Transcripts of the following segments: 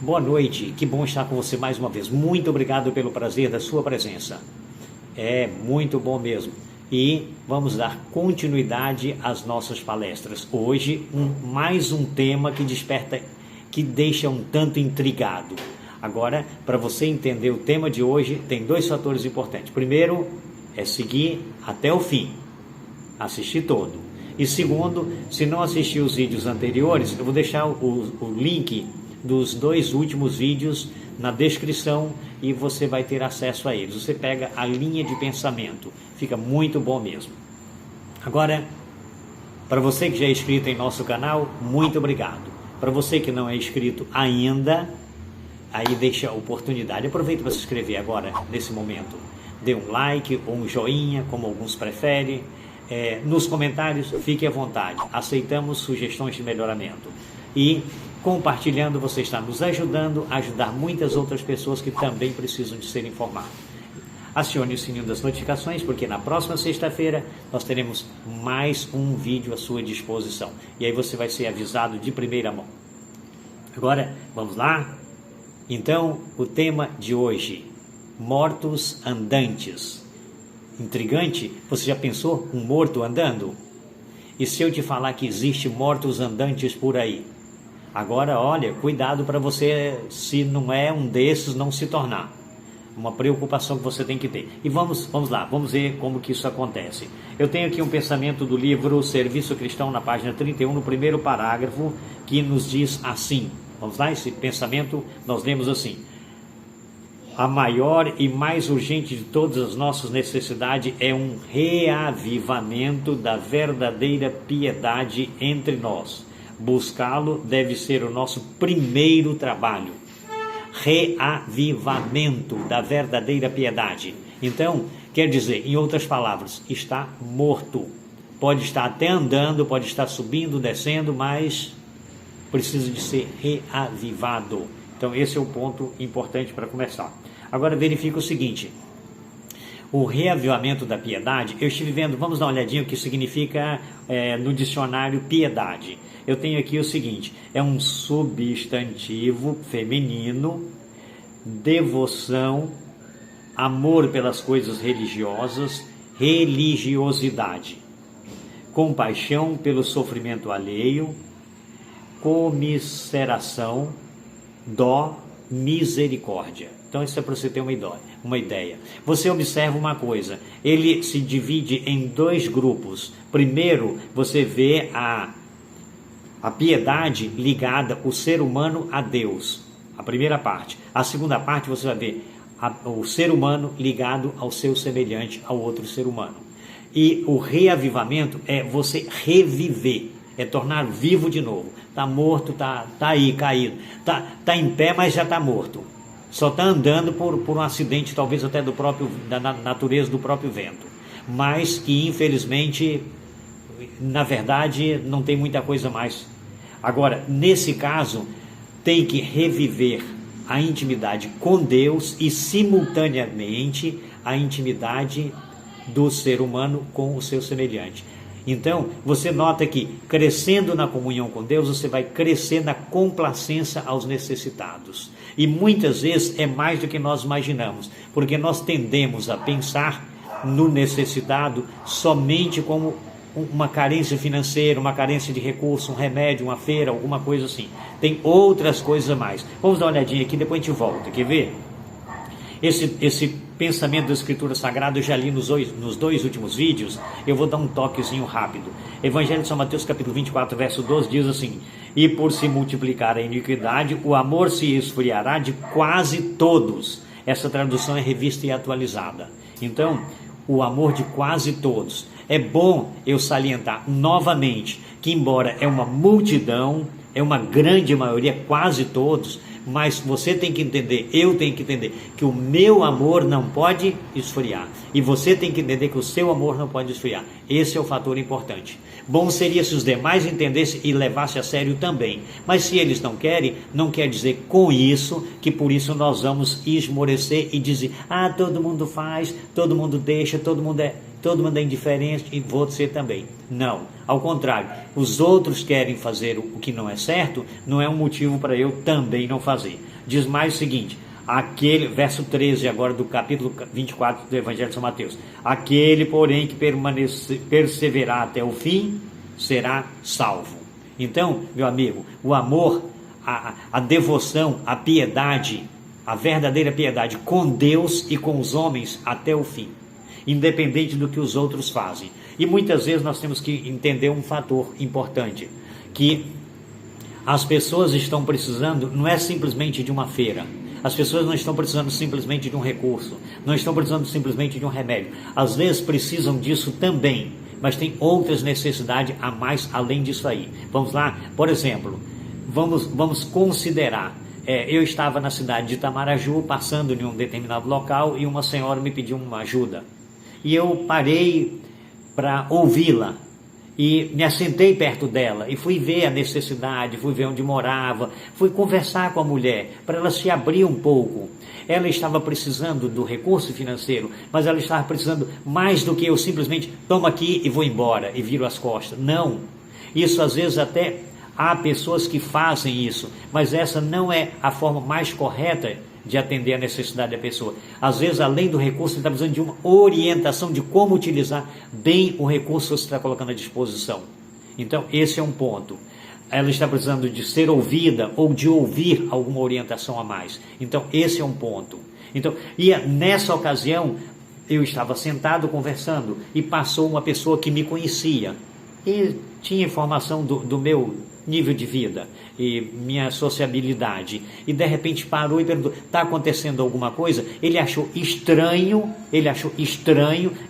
Boa noite, que bom estar com você mais uma vez. Muito obrigado pelo prazer da sua presença. É muito bom mesmo. E vamos dar continuidade às nossas palestras. Hoje, mais um tema que desperta, que deixa um tanto intrigado. Agora, para você entender o tema de hoje, tem dois fatores importantes. Primeiro, é seguir até o fim, assistir todo. E segundo, se não assistir os vídeos anteriores, eu vou deixar o link dos dois últimos vídeos na descrição e você vai ter acesso a eles. Você pega a linha de pensamento, fica muito bom mesmo. Agora, para você que já é inscrito em nosso canal, muito obrigado. Para você que não é inscrito ainda, aí deixa a oportunidade, aproveita para se inscrever agora, nesse momento. Dê um like ou um joinha, como alguns preferem. Nos comentários, fique à vontade, aceitamos sugestões de melhoramento. E compartilhando, você está nos ajudando a ajudar muitas outras pessoas que também precisam de ser informadas. Acione o sininho das notificações, porque na próxima sexta-feira nós teremos mais um vídeo à sua disposição. E aí você vai ser avisado de primeira mão. Agora, vamos lá? Então, o tema de hoje, mortos andantes. Intrigante? Você já pensou um morto andando? E se eu te falar que existe mortos andantes por aí? Agora, olha, cuidado para você, se não é um desses, não se tornar. Uma preocupação que você tem que ter. E vamos lá, vamos ver como que isso acontece. Eu tenho aqui um pensamento do livro Serviço Cristão, na página 31, no primeiro parágrafo, que nos diz assim. Vamos lá, esse pensamento nós lemos assim. A maior e mais urgente de todas as nossas necessidades é um reavivamento da verdadeira piedade entre nós. Buscá-lo deve ser o nosso primeiro trabalho. Reavivamento da verdadeira piedade. Então, quer dizer, em outras palavras, está morto. Pode estar até andando, pode estar subindo, descendo, mas precisa de ser reavivado. Então, esse é o ponto importante para começar. Agora, verifica o seguinte. O reavivamento da piedade, eu estive vendo, vamos dar uma olhadinha o que significa no dicionário piedade. Eu tenho aqui o seguinte, é um substantivo feminino, devoção, amor pelas coisas religiosas, religiosidade, compaixão pelo sofrimento alheio, comiseração, dó, misericórdia. Então isso é para você ter uma ideia. Você observa uma coisa, ele se divide em dois grupos. Primeiro, você vê a piedade ligada, o ser humano a Deus, a primeira parte. A segunda parte você vai ver o ser humano ligado ao seu semelhante, ao outro ser humano. E o reavivamento é você reviver, é tornar vivo de novo. Está morto, tá aí, caído. Tá em pé, mas já está morto. Só está andando por um acidente, talvez até da natureza do próprio vento. Mas que, infelizmente, na verdade, não tem muita coisa mais. Agora, nesse caso, tem que reviver a intimidade com Deus e, simultaneamente, a intimidade do ser humano com o seu semelhante. Então, você nota que, crescendo na comunhão com Deus, você vai crescer na complacência aos necessitados. E muitas vezes é mais do que nós imaginamos, porque nós tendemos a pensar no necessitado somente como uma carência financeira, uma carência de recurso, um remédio, uma feira, alguma coisa assim. Tem outras coisas a mais. Vamos dar uma olhadinha aqui, depois a gente volta. Quer ver? Esse pensamento da Escritura Sagrada eu já li nos dois últimos vídeos. Eu vou dar um toquezinho rápido. Evangelho de São Mateus, capítulo 24, verso 12, diz assim: e por se multiplicar a iniquidade, o amor se esfriará de quase todos. Essa tradução é revista e atualizada. Então, o amor de quase todos. É bom eu salientar novamente que, embora é uma multidão, é uma grande maioria, quase todos, mas você tem que entender, eu tenho que entender que o meu amor não pode esfriar. E você tem que entender que o seu amor não pode esfriar. Esse é o fator importante. Bom seria se os demais entendessem e levassem a sério também. Mas se eles não querem, não quer dizer com isso que por isso nós vamos esmorecer e dizer: ah, todo mundo faz, todo mundo deixa, todo mundo é indiferente e você também. Não, ao contrário, os outros querem fazer o que não é certo, não é um motivo para eu também não fazer. diz mais o seguinte, aquele, verso 13 agora do capítulo 24 do Evangelho de São Mateus, aquele, porém, que perseverar até o fim, será salvo. Então, meu amigo, o amor, a devoção, a piedade, a verdadeira piedade com Deus e com os homens até o fim, independente do que os outros fazem. E muitas vezes nós temos que entender um fator importante, que as pessoas estão precisando, não é simplesmente de uma feira, as pessoas não estão precisando simplesmente de um recurso, não estão precisando simplesmente de um remédio, às vezes precisam disso também, mas tem outras necessidades a mais além disso aí. Vamos lá, por exemplo, vamos considerar, eu estava na cidade de Itamaraju, passando em um determinado local, e uma senhora me pediu uma ajuda, e eu parei para ouvi-la, e me assentei perto dela, e fui ver a necessidade, fui ver onde morava, fui conversar com a mulher, para ela se abrir um pouco. Ela estava precisando do recurso financeiro, mas ela estava precisando mais do que eu simplesmente tomo aqui e vou embora, e viro as costas. Não, isso às vezes até há pessoas que fazem isso, mas essa não é a forma mais correta de atender a necessidade da pessoa. Às vezes, além do recurso, ele está precisando de uma orientação de como utilizar bem o recurso que você está colocando à disposição. Então, esse é um ponto. Ela está precisando de ser ouvida ou de ouvir alguma orientação a mais. Então, esse é um ponto. Então, e nessa ocasião, eu estava sentado conversando e passou uma pessoa que me conhecia e tinha informação do meu nível de vida e minha sociabilidade, e de repente parou e perguntou, está acontecendo alguma coisa? Ele achou estranho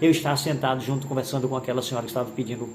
eu estar sentado junto conversando com aquela senhora que estava pedindo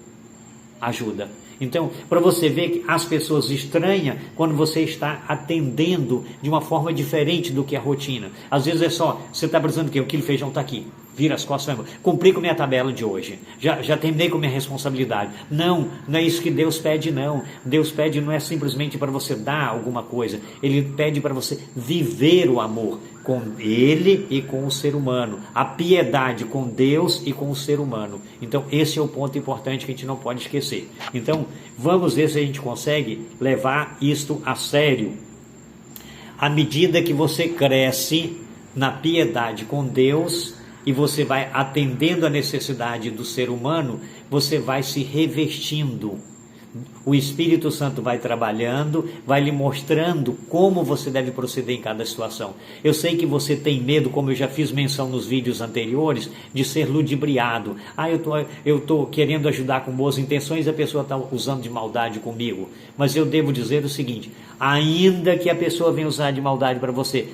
ajuda. Então, para você ver que as pessoas estranham quando você está atendendo de uma forma diferente do que a rotina. Às vezes é só, você está precisando do quê? O quilo de feijão está aqui. Vira as costas, cumpri com minha tabela de hoje, já terminei com minha responsabilidade. Não é isso que Deus pede, não. Deus pede não é simplesmente para você dar alguma coisa, Ele pede para você viver o amor com Ele e com o ser humano, a piedade com Deus e com o ser humano. Então esse é o ponto importante que a gente não pode esquecer. Então vamos ver se a gente consegue levar isto a sério. À medida que você cresce na piedade com Deus, e você vai atendendo a necessidade do ser humano, você vai se revestindo. O Espírito Santo vai trabalhando, vai lhe mostrando como você deve proceder em cada situação. Eu sei que você tem medo, como eu já fiz menção nos vídeos anteriores, de ser ludibriado. Eu estou querendo ajudar com boas intenções e a pessoa está usando de maldade comigo. Mas eu devo dizer o seguinte, ainda que a pessoa venha usar de maldade para você,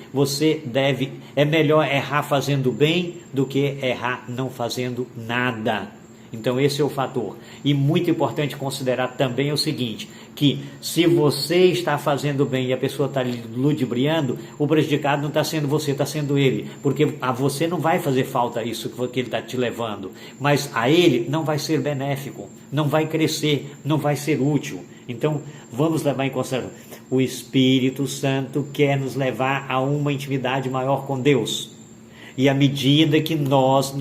é melhor errar fazendo bem do que errar não fazendo nada. Então esse é o fator. E muito importante considerar também o seguinte, que se você está fazendo bem e a pessoa está ludibriando, o prejudicado não está sendo você, está sendo ele. Porque a você não vai fazer falta isso que ele está te levando, mas a ele não vai ser benéfico, não vai crescer, não vai ser útil. Então vamos levar em consideração, o Espírito Santo quer nos levar a uma intimidade maior com Deus. E à medida que nós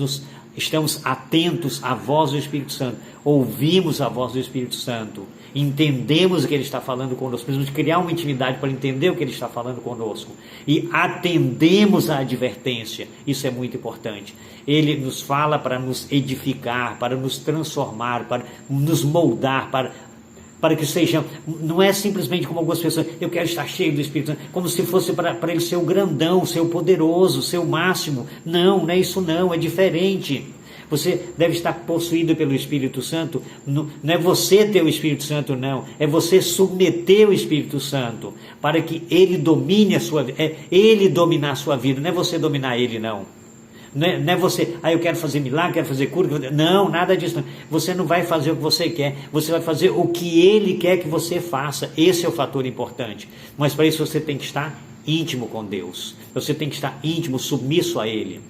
estamos atentos à voz do Espírito Santo, ouvimos a voz do Espírito Santo, entendemos o que Ele está falando conosco, precisamos criar uma intimidade para entender o que Ele está falando conosco, e atendemos à advertência, isso é muito importante. Ele nos fala para nos edificar, para nos transformar, para nos moldar, para que sejam, não é simplesmente como algumas pessoas, eu quero estar cheio do Espírito Santo, como se fosse para ele ser o grandão, ser o poderoso, ser o máximo. Não é isso não, é diferente. Você deve estar possuído pelo Espírito Santo, não é você ter o Espírito Santo não, é você submeter o Espírito Santo, para que ele domine a sua vida, é ele dominar a sua vida, não é você dominar ele não. Não é você, eu quero fazer milagre, quero fazer cura, não, nada disso não. Você não vai fazer o que você quer, você vai fazer o que Ele quer que você faça, esse é o fator importante. Mas para isso você tem que estar íntimo com Deus, você tem que estar íntimo, submisso a Ele.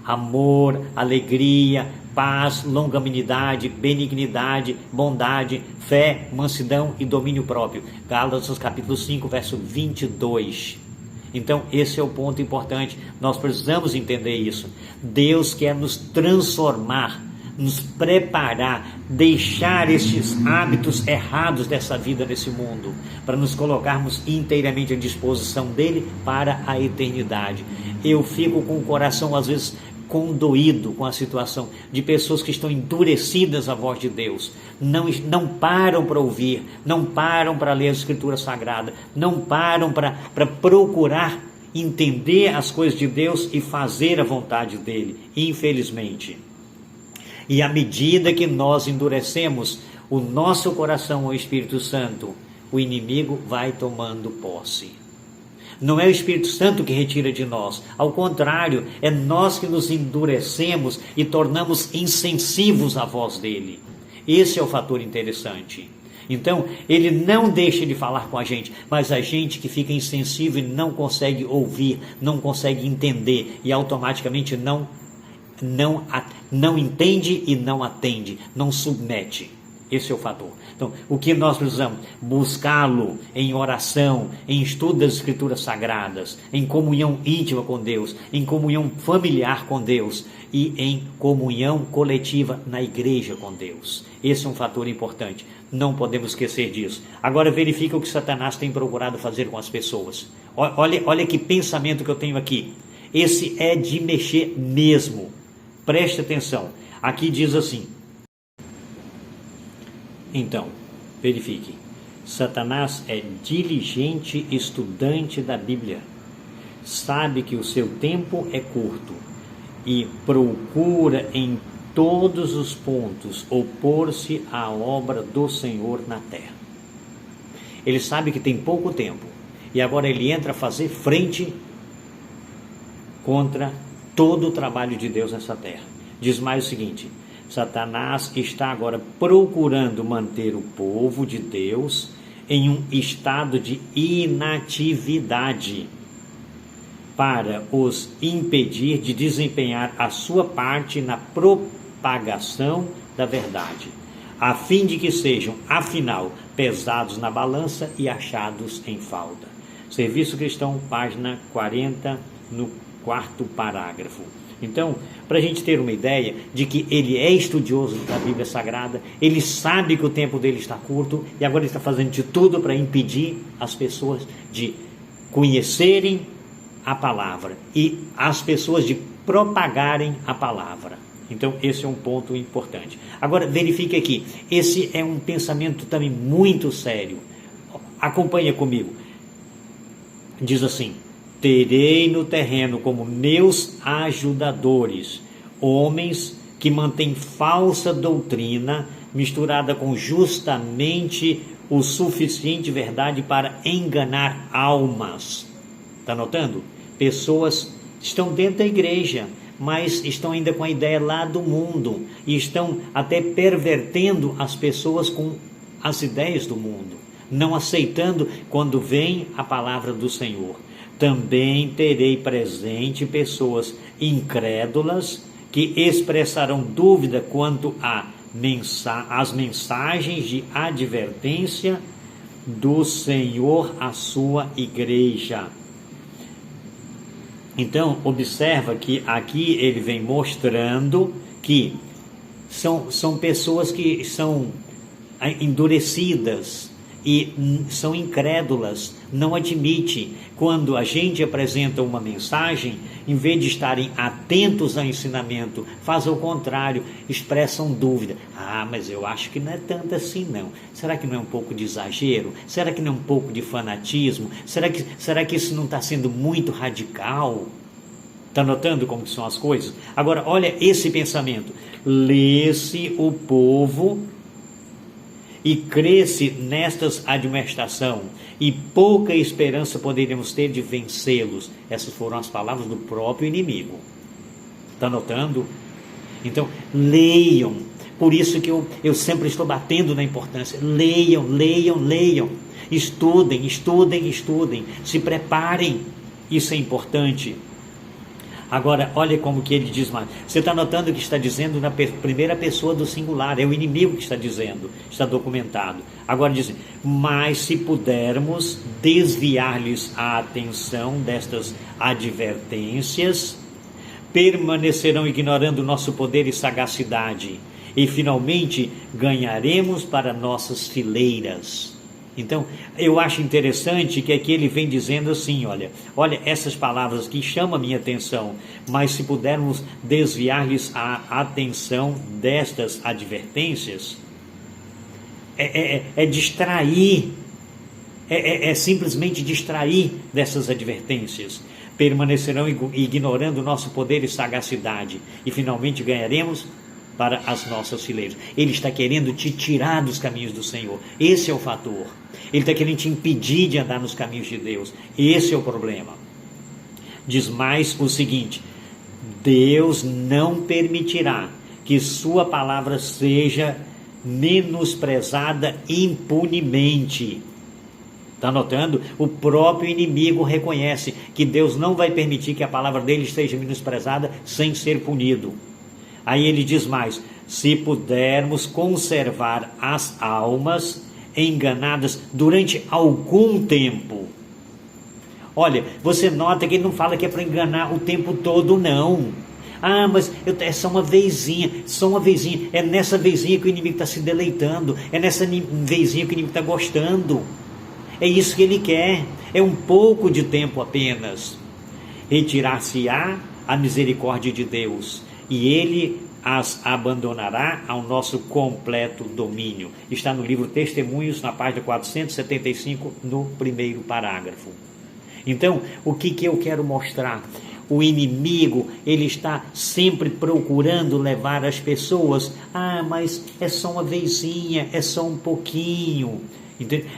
Amor, alegria, paz, longanimidade, benignidade, bondade, fé, mansidão e domínio próprio. Gálatas capítulo 5, verso 22. Então esse é o ponto importante, nós precisamos entender isso. Deus quer nos transformar nos preparar, deixar estes hábitos errados dessa vida nesse mundo, para nos colocarmos inteiramente à disposição dele para a eternidade. Eu fico com o coração às vezes condoído com a situação de pessoas que estão endurecidas à voz de Deus, não param para ouvir, não param para ler a Escritura Sagrada, não param para procurar entender as coisas de Deus e fazer a vontade dele, infelizmente. E à medida que nós endurecemos o nosso coração ao Espírito Santo, o inimigo vai tomando posse. Não é o Espírito Santo que retira de nós, ao contrário, é nós que nos endurecemos e tornamos insensíveis à voz dele. Esse é o fator interessante. Então, ele não deixa de falar com a gente, mas a gente que fica insensível e não consegue ouvir, não consegue entender e automaticamente não entende e não atende, não submete. Esse é o fator. Então, o que nós precisamos? Buscá-lo em oração, em estudo das Escrituras Sagradas, em comunhão íntima com Deus, em comunhão familiar com Deus e em comunhão coletiva na igreja com Deus. Esse é um fator importante. Não podemos esquecer disso. Agora verifica o que Satanás tem procurado fazer com as pessoas. Olha que pensamento que eu tenho aqui. Esse é de mexer mesmo. Preste atenção. Aqui diz assim. Então, verifique. Satanás é diligente estudante da Bíblia. Sabe que o seu tempo é curto e procura em todos os pontos opor-se à obra do Senhor na terra. Ele sabe que tem pouco tempo e agora ele entra a fazer frente contra todo o trabalho de Deus nessa terra. Diz mais o seguinte: Satanás está agora procurando manter o povo de Deus em um estado de inatividade para os impedir de desempenhar a sua parte na propagação da verdade, a fim de que sejam, afinal, pesados na balança e achados em falta. Serviço Cristão, página 40, no 4º parágrafo. Então, para a gente ter uma ideia de que ele é estudioso da Bíblia Sagrada, ele sabe que o tempo dele está curto e agora ele está fazendo de tudo para impedir as pessoas de conhecerem a palavra e as pessoas de propagarem a palavra. Então, esse é um ponto importante. Agora, verifique aqui, esse é um pensamento também muito sério. Acompanha comigo. Diz assim: terei no terreno como meus ajudadores homens que mantêm falsa doutrina misturada com justamente o suficiente verdade para enganar almas. Está notando? Pessoas estão dentro da igreja, mas estão ainda com a ideia lá do mundo e estão até pervertendo as pessoas com as ideias do mundo, não aceitando quando vem a palavra do Senhor. Também terei presente pessoas incrédulas que expressarão dúvida quanto às mensagens de advertência do Senhor à sua igreja. Então, observa que aqui ele vem mostrando que são pessoas que são endurecidas e são incrédulas, não admite. Quando a gente apresenta uma mensagem, em vez de estarem atentos ao ensinamento, faz o contrário, expressam dúvida. Mas eu acho que não é tanto assim não. Será que não é um pouco de exagero? Será que não é um pouco de fanatismo? Será que isso não está sendo muito radical? Está notando como são as coisas? Agora, olha esse pensamento. Lê-se o povo e cresce nestas admoestação, e pouca esperança poderíamos ter de vencê-los. Essas foram as palavras do próprio inimigo. Está notando? Então, leiam. Por isso que eu sempre estou batendo na importância. Leiam, leiam, leiam. Estudem, estudem, estudem. Se preparem. Isso é importante. Agora, olha como que ele diz mais. Você está notando que está dizendo na primeira pessoa do singular. É o inimigo que está dizendo. Está documentado. Agora diz: mas se pudermos desviar-lhes a atenção destas advertências, permanecerão ignorando o nosso poder e sagacidade, e finalmente ganharemos para nossas fileiras. Então, eu acho interessante que aqui ele vem dizendo assim, olha, essas palavras aqui chamam a minha atenção, mas se pudermos desviar-lhes a atenção destas advertências, distrair, simplesmente distrair dessas advertências. Permanecerão ignorando o nosso poder e sagacidade, e finalmente ganharemos para as nossas fileiras. Ele está querendo te tirar dos caminhos do Senhor. Esse é o fator. Ele está querendo te impedir de andar nos caminhos de Deus. Esse é o problema. Diz mais o seguinte: Deus não permitirá que sua palavra seja menosprezada impunemente. Está notando? O próprio inimigo reconhece que Deus não vai permitir que a palavra dele esteja menosprezada sem ser punido. Aí ele diz mais: se pudermos conservar as almas enganadas durante algum tempo. Olha, você nota que ele não fala que é para enganar o tempo todo, não. Ah, mas é só uma vezinha, é nessa vezinha que o inimigo está se deleitando, é nessa vezinha que o inimigo está gostando. É isso que ele quer, é um pouco de tempo apenas. Retirar-se-á a misericórdia de Deus, e ele as abandonará ao nosso completo domínio. Está no livro Testemunhos, na página 475, no primeiro parágrafo. Então, o que eu quero mostrar? O inimigo, ele está sempre procurando levar as pessoas, mas é só uma vezinha, é só um pouquinho.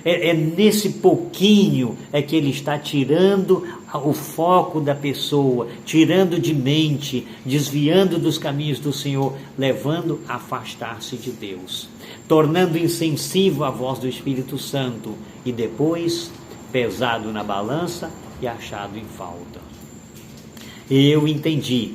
É nesse pouquinho que ele está tirando o foco da pessoa, tirando de mente, desviando dos caminhos do Senhor, levando a afastar-se de Deus, tornando insensível a voz do Espírito Santo e depois pesado na balança e achado em falta. Eu entendi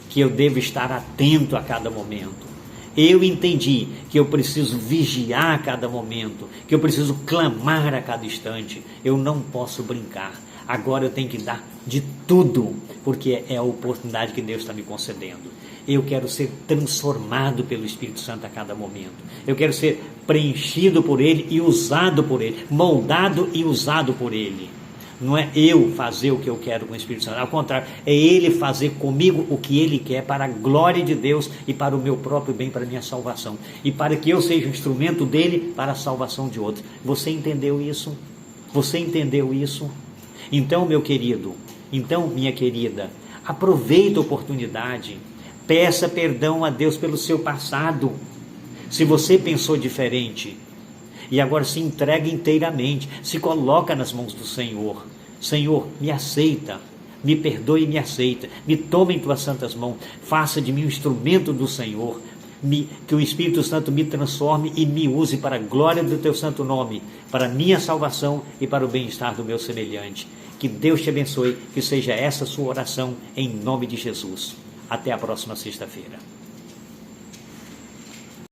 que eu devo estar atento a cada momento. Eu entendi que eu preciso vigiar a cada momento, que eu preciso clamar a cada instante. Eu não posso brincar. Agora eu tenho que dar de tudo, porque é a oportunidade que Deus está me concedendo. Eu quero ser transformado pelo Espírito Santo a cada momento. Eu quero ser preenchido por Ele e usado por Ele, moldado e usado por Ele. Não é eu fazer o que eu quero com o Espírito Santo, ao contrário, é Ele fazer comigo o que Ele quer para a glória de Deus e para o meu próprio bem, para a minha salvação, e para que eu seja um instrumento dEle para a salvação de outros. Você entendeu isso? Você entendeu isso? Então, meu querido, então, minha querida, aproveite a oportunidade, peça perdão a Deus pelo seu passado, se você pensou diferente. E agora se entrega inteiramente, se coloca nas mãos do Senhor. Senhor, me aceita, me perdoe e me aceita, me toma em tuas santas mãos, faça de mim um instrumento do Senhor, que o Espírito Santo me transforme e me use para a glória do teu santo nome, para a minha salvação e para o bem-estar do meu semelhante. Que Deus te abençoe, que seja essa a sua oração, em nome de Jesus. Até a próxima sexta-feira.